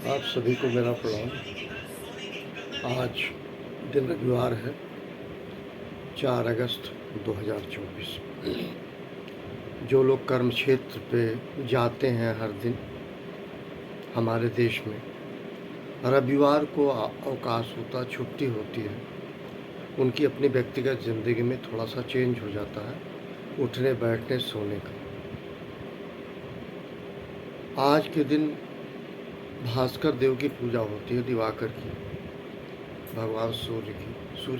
आप सभी को मेरा प्रणाम। आज दिन रविवार है, 4 अगस्त 2024। जो लोग कर्म क्षेत्र पे जाते हैं हर दिन हमारे देश में, रविवार को अवकाश होता, छुट्टी होती है, उनकी अपनी व्यक्तिगत ज़िंदगी में थोड़ा सा चेंज हो जाता है, उठने बैठने सोने का। आज के दिन भास्कर देव की पूजा होती है, दिवाकर की, भगवान सूर्य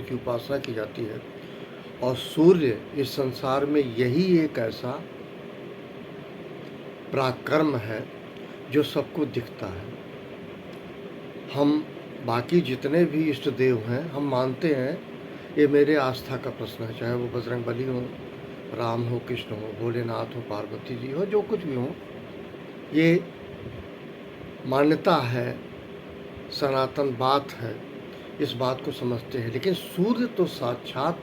की उपासना की जाती है। और सूर्य इस संसार में यही एक ऐसा पराक्रम है जो सबको दिखता है। हम बाकी जितने भी इष्ट देव हैं, हम मानते हैं, ये मेरे आस्था का प्रश्न है, चाहे वो बजरंगबली हो, राम हो, कृष्ण हो, भोलेनाथ हो, पार्वती जी हो, जो कुछ भी हो, ये मान्यता है, सनातन बात है, इस बात को समझते हैं। लेकिन सूर्य तो साक्षात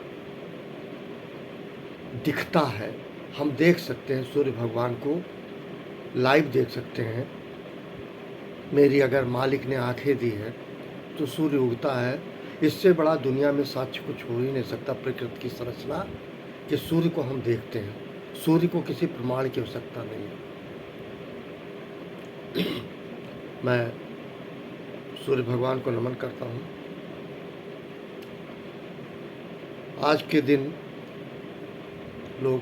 दिखता है, हम देख सकते हैं सूर्य भगवान को, लाइव देख सकते हैं। मेरी अगर मालिक ने आंखें दी है तो सूर्य उगता है। इससे बड़ा दुनिया में साक्ष्य कुछ हो ही नहीं सकता, प्रकृति की संरचना, कि सूर्य को हम देखते हैं। सूर्य को किसी प्रमाण की आवश्यकता नहीं है। मैं सूर्य भगवान को नमन करता हूँ। आज के दिन लोग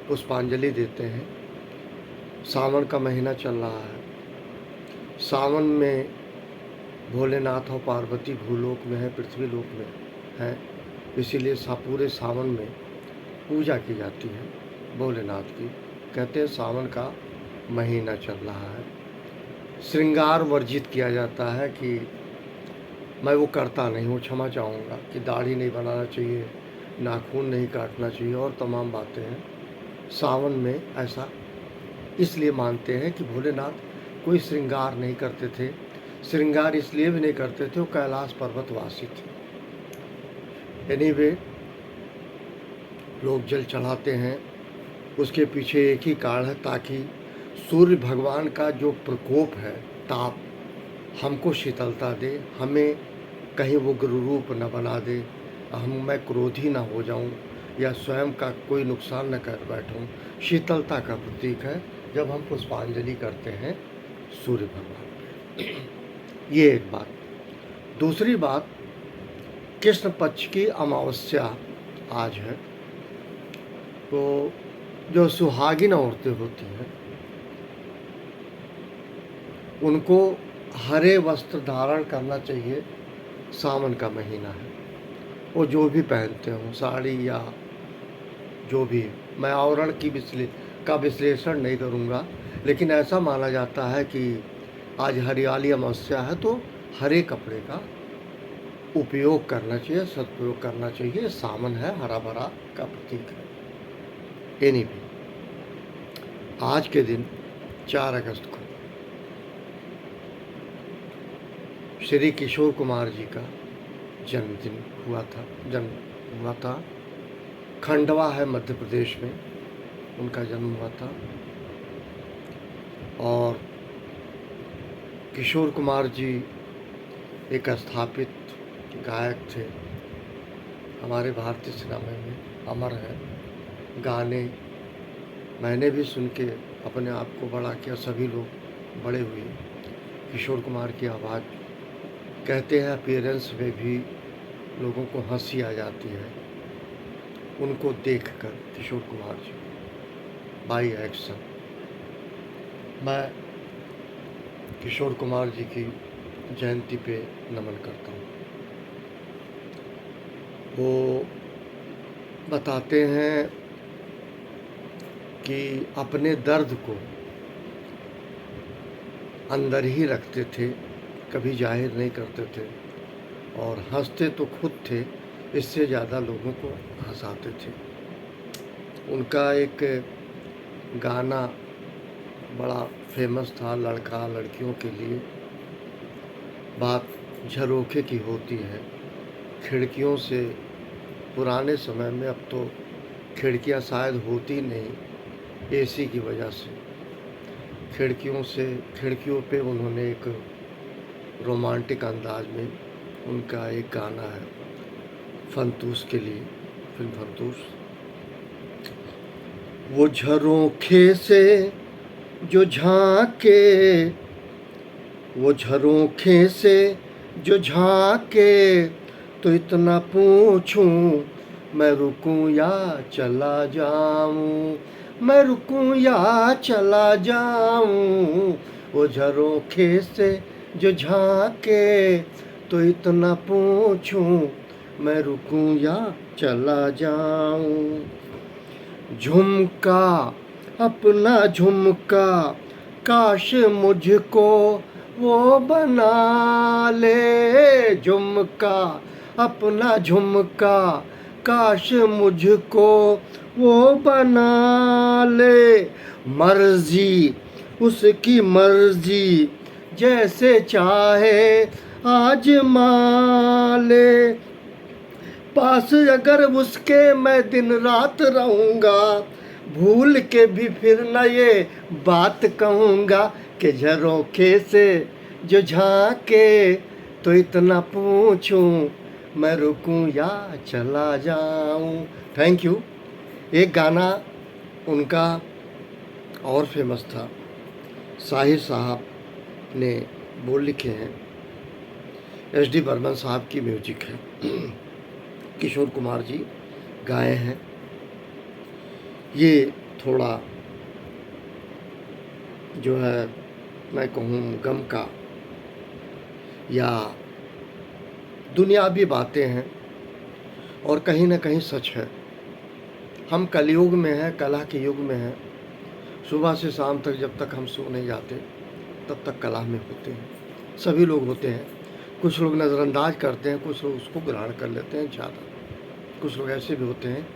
पुष्पांजलि देते हैं। सावन का महीना चल रहा है। सावन में भोलेनाथ और पार्वती भूलोक में है, पृथ्वी लोक में है, इसीलिए पूरे सावन में पूजा की जाती है भोलेनाथ की। कहते हैं सावन का महीना चल रहा है। श्रृंगार वर्जित किया जाता है कि मैं वो करता नहीं हूँ, क्षमा चाहूँगा, कि दाढ़ी नहीं बनाना चाहिए, नाखून नहीं काटना चाहिए और तमाम बातें हैं। सावन में ऐसा इसलिए मानते हैं कि भोलेनाथ कोई श्रृंगार नहीं करते थे। श्रृंगार इसलिए भी नहीं करते थे, वो कैलाश पर्वतवासी थे। एनीवे, लोग जल चढ़ाते हैं, उसके पीछे एक ही कारण है, ताकि सूर्य भगवान का जो प्रकोप है, ताप, हमको शीतलता दे, हमें कहीं वो रूप न बना दे, मैं क्रोधी ना हो जाऊं या स्वयं का कोई नुकसान न कर बैठूं। शीतलता का प्रतीक है जब हम पुष्पांजलि करते हैं सूर्य भगवान पे। ये एक बात। दूसरी बात, कृष्ण पक्ष की अमावस्या आज है, तो जो सुहागिन औरतें होती हैं उनको हरे वस्त्र धारण करना चाहिए। सावन का महीना है, वो जो भी पहनते हों, साड़ी या जो भी, मैं आवरण का विश्लेषण नहीं करूँगा, लेकिन ऐसा माना जाता है कि आज हरियाली अमावस्या है, तो हरे कपड़े का उपयोग करना चाहिए, सदुपयोग करना चाहिए। सावन है, हरा भरा का प्रतीक है। एनीवे, आज के दिन 4 अगस्त को श्री किशोर कुमार जी का जन्म हुआ था। खंडवा है मध्य प्रदेश में, उनका जन्म हुआ था। और किशोर कुमार जी एक स्थापित गायक थे, हमारे भारतीय सिनेमा में अमर है। गाने मैंने भी सुन के अपने आप को बड़ा किया, सभी लोग बड़े हुए। किशोर कुमार की आवाज़, कहते हैं अपीयरेंस में भी लोगों को हंसी आ जाती है उनको देखकर। Kishore Kumar ji by action. मैं किशोर कुमार जी की जयंती पे नमन करता हूँ। वो बताते हैं कि अपने दर्द को अंदर ही रखते थे, कभी जाहिर नहीं करते थे, और हंसते तो खुद थे, इससे ज़्यादा लोगों को हंसाते थे। उनका एक गाना बड़ा फेमस था, लड़का लड़कियों के लिए। बात झरोखे की होती है, खिड़कियों से। पुराने समय में, अब तो खिड़कियां शायद होती नहीं, एसी की वजह से, खिड़कियों पे उन्होंने एक रोमांटिक अंदाज में उनका एक गाना है फंतूस के लिए, फिल्म फंतूस। वो झरोखे से जो झांके, वो झरोखे से जो झांके, तो इतना पूछूं मैं रुकूं या चला जाऊं, मैं रुकूं या चला जाऊं। वो झरोखे से जो झांके, तो इतना पूछूं मैं रुकूं या चला जाऊं। झुमका अपना झुमका काश मुझको वो बना ले, झुमका अपना झुमका काश मुझको वो बना ले। मर्जी उसकी मर्जी जैसे चाहे आजमा ले, पास अगर उसके मैं दिन रात रहूँगा, भूल के भी फिर न ये बात कहूँगा कि झरोखे से जो झांके, तो इतना पूछूं मैं रुकूं या चला जाऊं। Thank you. एक गाना उनका और फेमस था, साहिर साहब ने बोल लिखे हैं, एस.डी. बर्मन साहब की म्यूजिक है, किशोर कुमार जी गाए हैं। ये थोड़ा जो है मैं कहूँ गम का या दुनियावी बातें हैं और कहीं ना कहीं सच है। हम कलयुग में हैं, कला के युग में हैं। सुबह से शाम तक जब तक हम सो नहीं जाते तब तक कला में होते हैं, सभी लोग होते हैं। कुछ लोग नज़रअंदाज करते हैं, कुछ लोग उसको ग्रहण कर लेते हैं ज़्यादा, कुछ लोग ऐसे भी होते हैं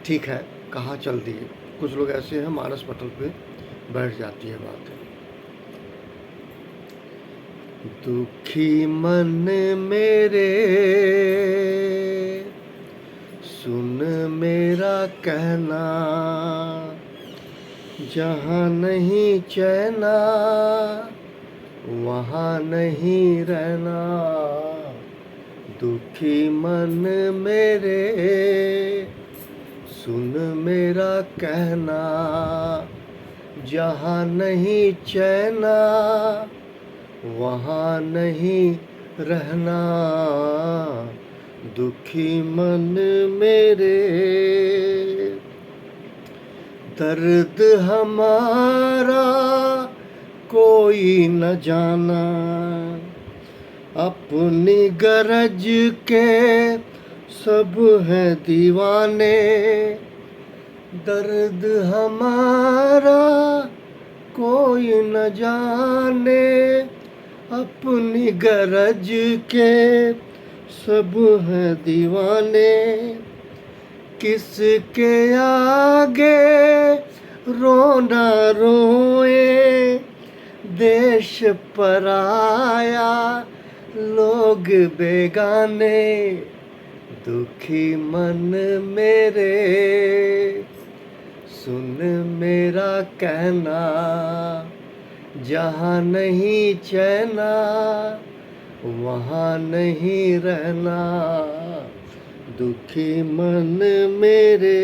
ठीक है कहा चल दिए, कुछ लोग ऐसे हैं मानस पटल पे बैठ जाती है बात। दुखी मन मेरे सुन मेरा कहना, जहाँ नहीं चैना वहाँ नहीं रहना। दुखी मन मेरे सुन मेरा कहना, जहाँ नहीं चैना वहाँ नहीं रहना। दुखी मन मेरे दर्द हमारा कोई न जाना, अपनी गरज के सब हैं दीवाने। दर्द हमारा कोई न जाने, अपनी गरज के सब हैं दीवाने। किसके आगे रोना रोए, देश पराया लोग बेगाने। दुखी मन मेरे सुन मेरा कहना, जहाँ नहीं चैना वहाँ नहीं रहना। दुखी मन मेरे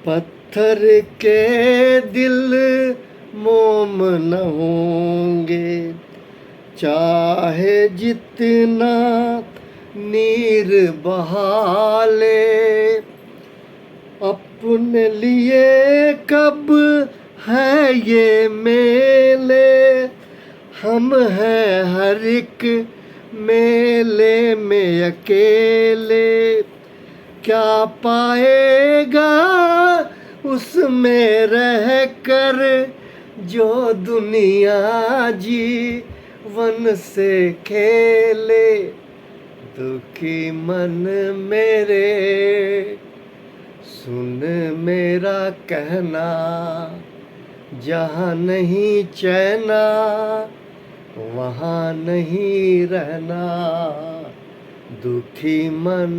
पत्थर के दिल मोम न होंगे, चाहे जितना नीर बहा ले। अपने लिए कब है ये मेले, हम हैं हर एक मेले में अकेले। क्या पाएगा उसमें रह कर जो दुनिया जीवन से खेले। दुखी मन मेरे सुन मेरा कहना, जहाँ नहीं चैना वहाँ नहीं रहना। दुखी मन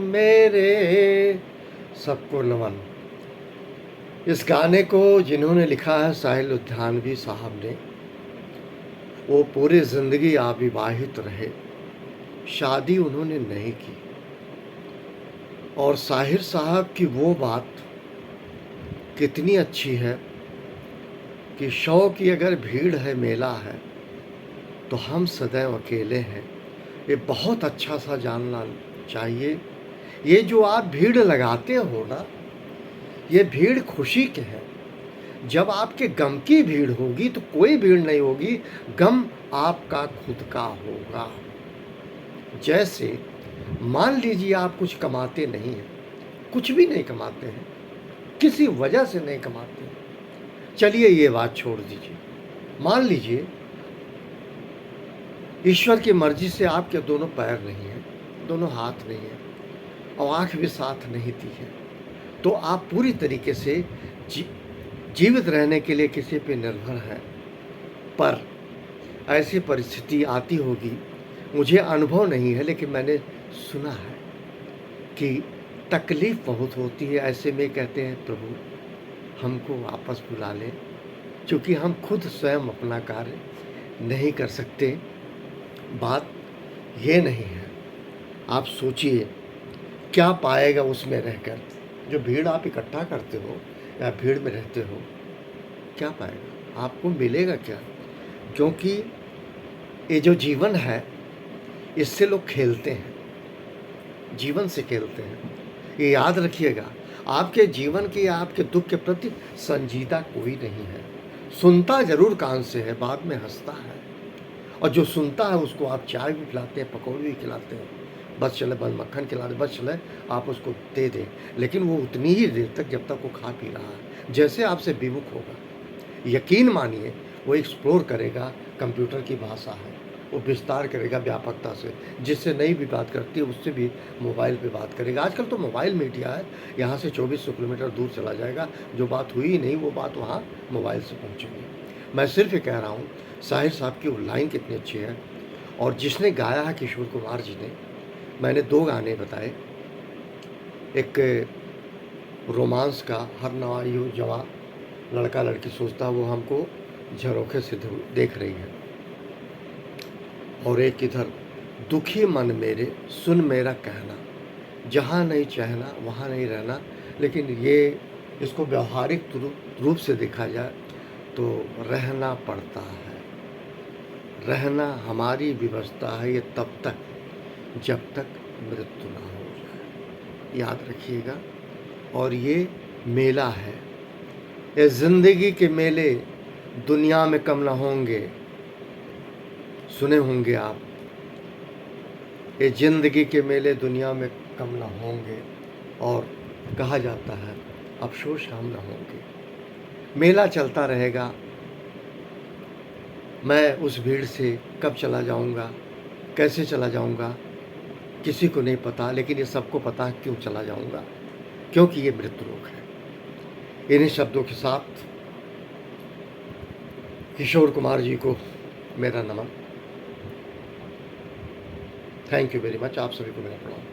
मेरे। सबको नमन। इस गाने को जिन्होंने लिखा है साहिल लुधियानवी साहब ने, वो पूरी ज़िंदगी अविवाहित रहे, शादी उन्होंने नहीं की। और साहिर साहब की वो बात कितनी अच्छी है कि 100 की अगर भीड़ है, मेला है, तो हम सदैव अकेले हैं। ये बहुत अच्छा सा जानना चाहिए। ये जो आप भीड़ लगाते हो ना, ये भीड़ खुशी के है। जब आपके गम की भीड़ होगी तो कोई भीड़ नहीं होगी, गम आपका खुद का होगा। जैसे मान लीजिए आप कुछ कमाते नहीं हैं, कुछ भी नहीं कमाते हैं, किसी वजह से नहीं कमाते हैं। चलिए ये बात छोड़ दीजिए, मान लीजिए ईश्वर की मर्जी से आपके दोनों पैर नहीं हैं, दोनों हाथ नहीं हैं और आँख भी साथ नहीं दी है, तो आप पूरी तरीके से जीवित रहने के लिए किसी पे निर्भर हैं। पर ऐसी परिस्थिति आती होगी, मुझे अनुभव नहीं है लेकिन मैंने सुना है कि तकलीफ़ बहुत होती है। ऐसे में कहते हैं प्रभु हमको वापस बुला लें, क्योंकि हम खुद स्वयं अपना कार्य नहीं कर सकते। बात ये नहीं है, आप सोचिए क्या पाएगा उसमें रहकर। जो भीड़ आप इकट्ठा करते हो या भीड़ में रहते हो, क्या पाएगा, आपको मिलेगा क्या? क्योंकि ये जो जीवन है इससे लोग खेलते हैं, जीवन से खेलते हैं। ये याद रखिएगा, आपके जीवन के या आपके दुख के प्रति संजीदा कोई नहीं है। सुनता ज़रूर कान से है, बाद में हंसता है। और जो सुनता है उसको आप चाय भी पिलाते हैं, पकौड़े भी खिलाते हैं, बस चले, बस मक्खन खिला दे, बस चले, आप उसको दे दें, लेकिन वो उतनी ही देर तक जब तक वो खा पी रहा है। जैसे आपसे विमुख होगा, यकीन मानिए वो एक्सप्लोर करेगा, कंप्यूटर की भाषा है, वो विस्तार करेगा व्यापकता से। जिससे नहीं भी बात करती है उससे भी मोबाइल पे बात करेगा। आजकल तो मोबाइल मीडिया है, यहाँ से 2400 किलोमीटर दूर चला जाएगा, जो बात हुई ही नहीं वो बात वहाँ मोबाइल से पहुँचेगी। मैं सिर्फ ये कह रहा हूँ, साहिर साहब की वो लाइन कितनी अच्छी है, और जिसने गाया है किशोर कुमार जी ने। मैंने 2 गाने बताए, एक रोमांस का हर नवा यूँ जवां लड़का लड़की सोचता वो हमको झरोखे से देख रही है, और एक इधर दुखी मन मेरे सुन मेरा कहना, जहाँ नहीं चाहना वहाँ नहीं रहना। लेकिन ये इसको व्यवहारिक रूप से देखा जाए तो रहना पड़ता है, रहना हमारी व्यवस्था है। ये तब तक जब तक मृत्यु ना हो जाए, याद रखिएगा। और ये मेला है, ये ज़िंदगी के मेले दुनिया में कम ना होंगे, सुने होंगे आप, ये ज़िंदगी के मेले दुनिया में कम ना होंगे। और कहा जाता है अफसोस हम ना होंगे। मेला चलता रहेगा, मैं उस भीड़ से कब चला जाऊंगा, कैसे चला जाऊंगा, किसी को नहीं पता, लेकिन ये सबको पता है क्यों चला जाऊंगा, क्योंकि ये मृत्यु रोग है। इन्हीं शब्दों के साथ किशोर कुमार जी को मेरा नमन। Thank you very much. आप सभी को मेरा प्रणाम।